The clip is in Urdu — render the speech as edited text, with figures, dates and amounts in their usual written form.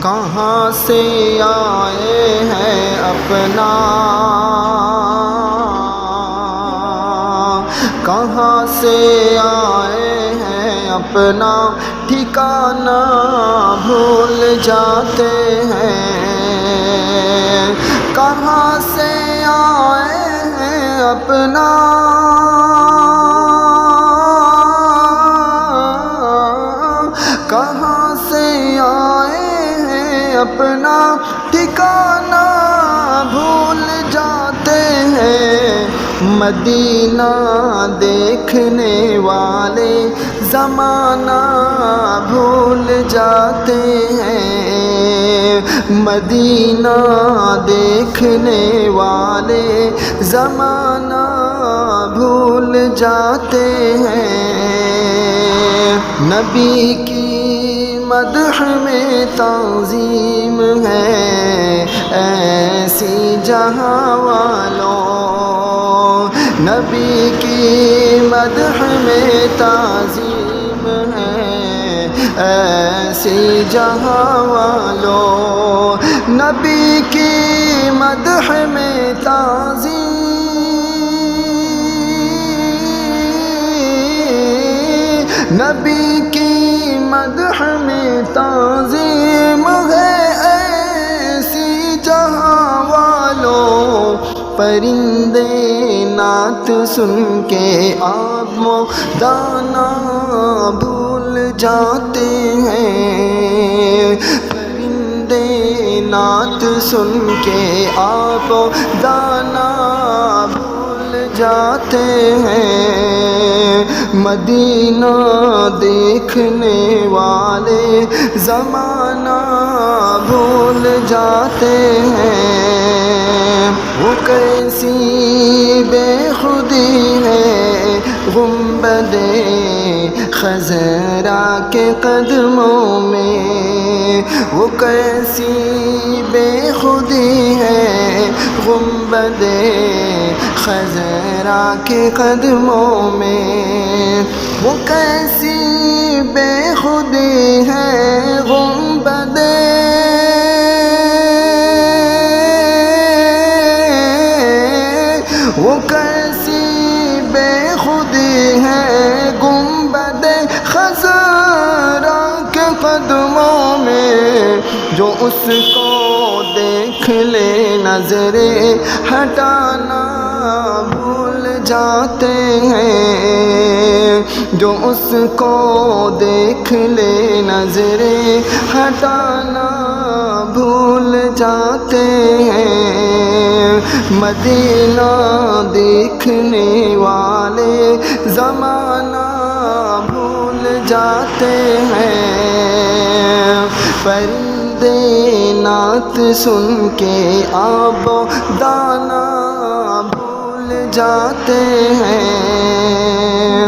کہاں سے آئے ہیں اپنا، کہاں سے آئے ہیں اپنا ٹھکانہ بھول جاتے ہیں، کہاں سے آئے ہیں اپنا، کہاں سے آئے ہیں اپنا ٹھکانہ بھول جاتے ہیں، مدینہ دیکھنے والے زمانہ بھول جاتے ہیں، مدینہ دیکھنے والے زمانہ بھول جاتے ہیں، نبی کی مدح میں تعظیم ہے ایسی جہاں والوں، نبی کی مدح میں تعظیم ہے ایسی جہاں والوں، نبی کی مدح میں تعظیم، نبی کی مدح میں تعظیم ہے ایسی جہاں والوں، پرندے نعت سن کے آب و دانہ بھول جاتے ہیں، پرندے نعت سن کے آب و دانہ بھول جاتے ہیں، مدینہ دیکھنے والے زمانہ بھول جاتے ہیں، وہ کیسی بے خودی ہے گنبد خضرا کے قدموں میں، وہ کیسی بے خودی ہے گنبد خضرا کے قدموں میں، وہ کیسی بے خودی ہے گنبد، وہ کیسی بے خودی ہے گنبد خضرا کے قدموں میں، جو اس کو دیکھ لے نظریں ہٹانا بھول جاتے ہیں، جو اس کو دیکھ لے نظریں ہٹانا بھول جاتے ہیں، مدینہ دیکھنے والے زمانہ بھول جاتے ہیں، پرندے نعت سن کے آب و دانہ بھول جاتے ہیں۔